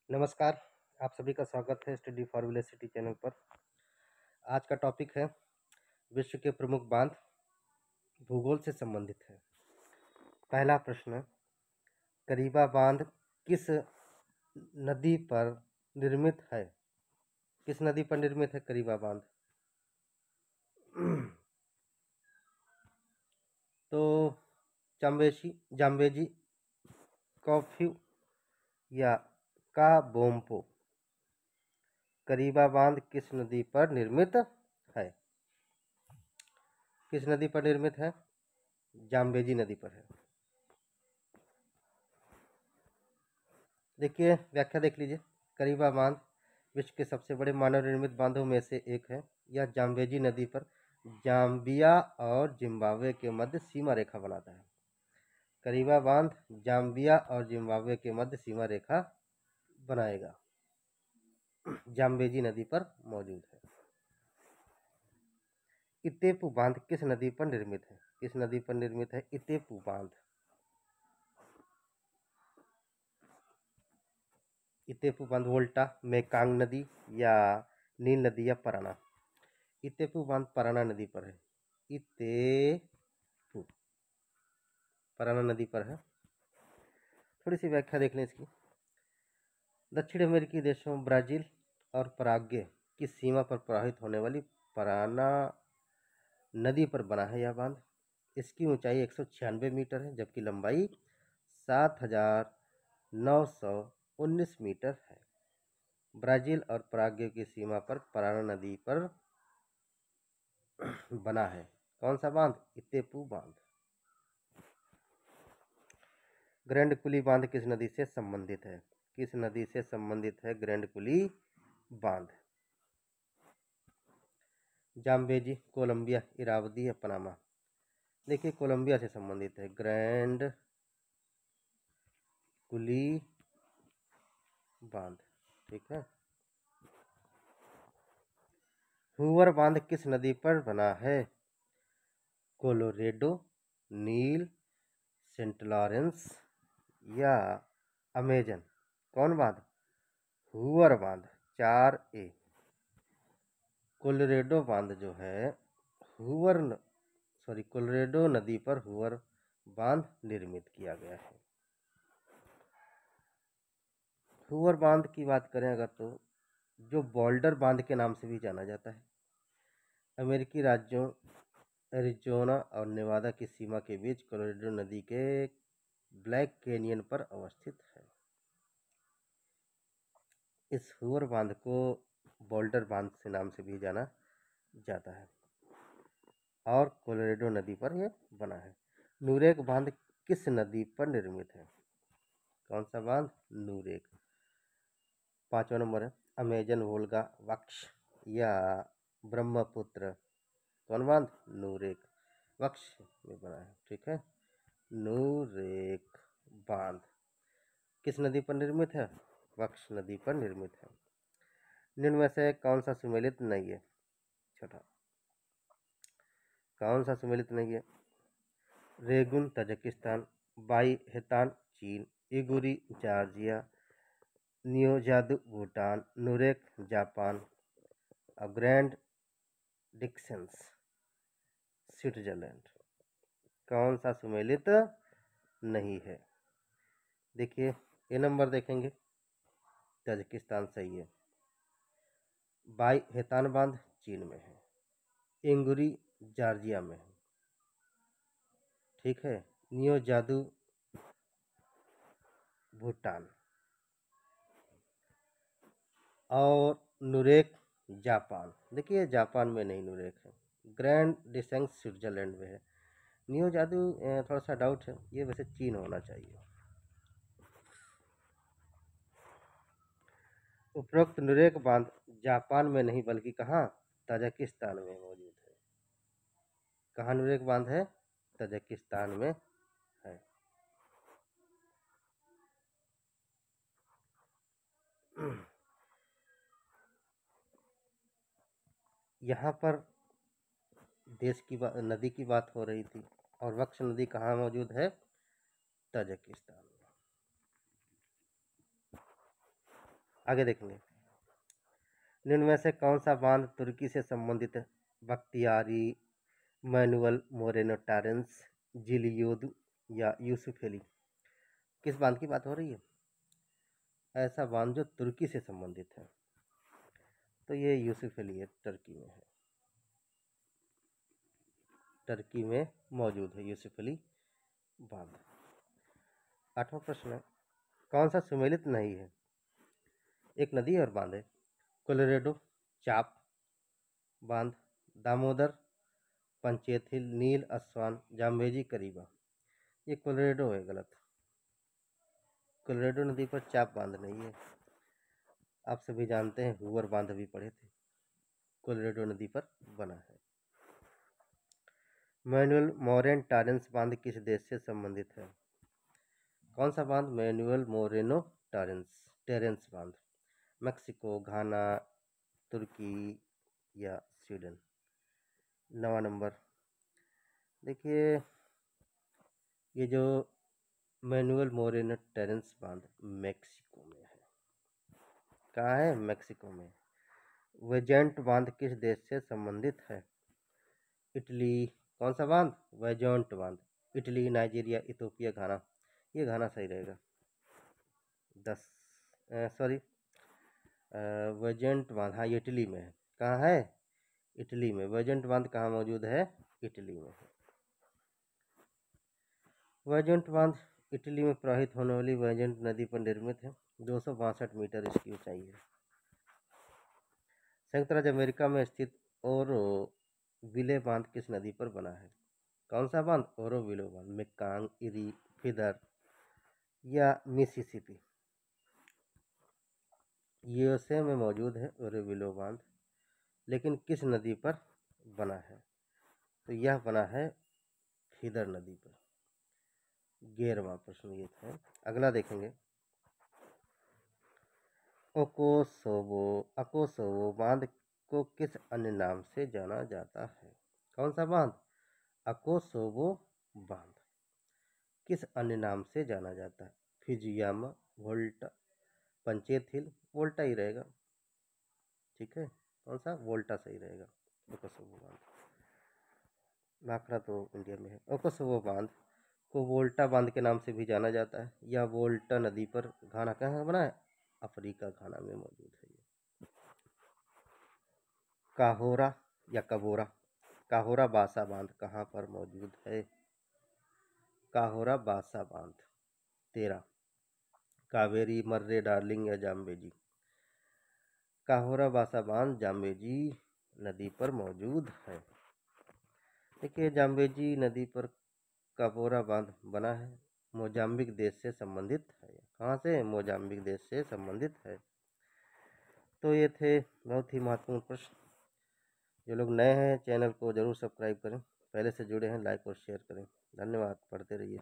नमस्कार। आप सभी का स्वागत है study for village city channel पर। आज का टॉपिक है विश्व के प्रमुख बांध, भूगोल से संबंधित है। पहला प्रश्न, करीबा बांध किस नदी पर निर्मित है? किस नदी पर निर्मित है करीबा बांध? तो जाम्बेजी, कॉफ्यू या काबोम्पो। करीबा बांध किस नदी पर निर्मित है? किस नदी पर निर्मित है? जाम्बेजी नदी पर है। देखिए व्याख्या देख लीजिए। करीबा बांध विश्व के सबसे बड़े मानव निर्मित बांधों में से एक है। यह जाम्बेजी नदी पर जाम्बिया और जिम्बाब्वे के मध्य सीमा रेखा बनाता है। करीबा बांध जाम्बिया और जिम्बाब्वे के मध्य सीमा रेखा बनाएगा। जाम्बेजी नदी पर मौजूद है। इतेपू बांध किस नदी पर निर्मित है? किस नदी पर निर्मित है इतेपू बांध? इतेपू बांध वोल्टा, मेकांग नदी या नील नदी या पराना? इतेपू बांध पराना नदी पर है। इतेपू पराना नदी पर है। थोड़ी सी व्याख्या देख लें इसकी। दक्षिण अमेरिकी देशों ब्राजील और पराग्वे की सीमा पर प्रवाहित होने वाली पराना नदी पर बना है यह बांध। इसकी ऊंचाई 196 मीटर है, जबकि लंबाई 7,919 मीटर है। ब्राजील और पराग्वे की सीमा पर पराना नदी पर बना है कौन सा बांध? इतेपू बांध। ग्रैंड कुली बांध किस नदी से संबंधित है? किस नदी से संबंधित है ग्रैंड कुली बांध? जाम्बेजी, कोलंबिया, इरावदी या पनामा? देखिए कोलंबिया से संबंधित है ग्रैंड कुली बांध। ठीक है। हूवर बांध किस नदी पर बना है? कोलोरेडो, नील, सेंट लॉरेंस या अमेजन? कौन बांध? हूवर बांध 4A। कोलोरेडो बांध जो है कोलोरेडो नदी पर हूवर बांध निर्मित किया गया है। हूवर बांध की बात करें अगर तो जो बोल्डर बांध के नाम से भी जाना जाता है, अमेरिकी राज्यों एरिजोना और नेवादा की सीमा के बीच कोलोरेडो नदी के ब्लैक कैनियन पर अवस्थित है। इस हूवर बांध को बोल्डर बांध से नाम से भी जाना जाता है और कोलोरेडो नदी पर यह बना है। नूरेक बांध किस नदी पर निर्मित है? कौन सा बांध? नूरेक। 5वां नंबर है अमेजन, वोल्गा, वक्ष या ब्रह्मपुत्र? कौन बांध? नूरेक। वक्ष में बना है। ठीक है। नूरेक बांध किस नदी पर निर्मित है? वक्ष नदी पर निर्मित है। निम्न में से कौन सा सुमेलित नहीं है? छठा, कौन सा सुमेलित नहीं है? रेगुन तजाकिस्तान, बाई हेतान चीन, इगुरी जॉर्जिया, नियोजादु भूटान, नूरेक जापान और ग्रैंड डिक्सेंस स्विट्जरलैंड। कौन सा सुमेलित नहीं है? देखिए ये नंबर देखेंगे, तजाकिस्तान सही है। बाई हेतान बांध चीन में है। इंगुरी जॉर्जिया में है। ठीक है। नियोजादु भूटान और नूरेक जापान। देखिए जापान में नहीं नूरेक है, ग्रैंड डिसेंस स्विट्जरलैंड में है। नियोजादु थोड़ा सा डाउट है, ये वैसे चीन होना चाहिए। उपरोक्त नूरेक बांध जापान में नहीं बल्कि कहाँ? तजाकिस्तान में मौजूद है। कहाँ नूरेक बांध है? तजाकिस्तान में है। यहाँ पर देश की नदी की बात हो रही थी और वक्ष नदी कहाँ मौजूद है? तजाकिस्तान में। आगे देखेंगे। निम्न में से कौन सा बांध तुर्की से संबंधित है? बख्तियारी, मैनुअल मोरेनो टारेंस, जिलियोद या यूसुफेली? किस बांध की बात हो रही है? ऐसा बांध जो तुर्की से संबंधित है, तो ये यूसुफेली है, टर्की में है, टर्की में मौजूद है यूसुफेली बांध। 8वां प्रश्न है, कौन सा सुमेलित नहीं है? एक नदी और बांध है, कोलोरेडो, चाप बांध, दामोदर, पंचेथिल, नील, अस्वान, जाम्बेजी, करीबा। ये कोलोरेडो है, गलत। कोलोरेडो नदी पर चाप बांध नहीं है। आप सभी जानते हैं, हूवर बांध भी पढ़े थे, कोलोरेडो नदी पर बना है। मैनुअल मोरेन टारेंस बांध किस देश से संबंधित है? कौन सा बांध? मैनुअल मोरेनो टेरेंस बांध, मेक्सिको, घाना, तुर्की या स्वीडन? 9वां नंबर, देखिए ये जो मैनुअल मोरेनो टेरेंस बांध मेक्सिको में है। कहाँ है? मेक्सिको में। वेजेंट बांध किस देश से संबंधित है? इटली। कौन सा बांध? वेजेंट बांध, इटली, नाइजीरिया, इथोपिया, घाना। ये घाना सही रहेगा। 10 सॉरी, वेजेंट बांध, हाँ ये इटली में है। कहाँ है? इटली में। वेजेंट बांध कहाँ मौजूद है? इटली में है। वेजेंट बांध इटली में प्रवाहित होने वाली वेजेंट नदी पर निर्मित है। 262 मीटर इसकी ऊंचाई है। संयुक्त राज्य अमेरिका में स्थित ओरोविले बांध किस नदी पर बना है? कौन सा बांध? ओरोविले बांध, मेकांग, इरी, फिदर या मिसिसिपी? यूएसए में मौजूद है ओरोविले बांध, लेकिन किस नदी पर बना है? तो यह बना है फिदर नदी पर। 11वां प्रश्न ये था। अगला देखेंगे, अकोसोवो बांध को किस अन्य नाम से जाना जाता है? कौन सा बांध? अकोसोवो बांध किस अन्य नाम से जाना जाता है? फिजियामा, वोल्टा, पंचेत हिल? वोल्टा ही रहेगा, ठीक है। कौन सा? वोल्टा सही रहेगा। ओकोसोवो बांध, नाखड़ा तो इंडिया में है। ओकोसोवो बांध को वोल्टा बांध के नाम से भी जाना जाता है। यह वोल्टा नदी पर घाना कहाँ बना है? अफ्रीका घाना में मौजूद है। काहोरा या कबोरा, काहोरा बासा बांध कहाँ पर मौजूद है? काहोरा बासा बांध। 13, कावेरी, मर्रे, डार्लिंग या जाम्बेजी? काहोरा बासा बांध जाम्बेजी नदी पर मौजूद है। देखिए जाम्बेजी नदी पर काहोरा बांध बना है, मोजाम्बिक देश से संबंधित है। कहाँ से? मोजाम्बिक देश से संबंधित है। तो ये थे बहुत ही महत्वपूर्ण प्रश्न। जो लोग नए हैं चैनल को जरूर सब्सक्राइब करें, पहले से जुड़े हैं लाइक और शेयर करें। धन्यवाद, पढ़ते रहिए।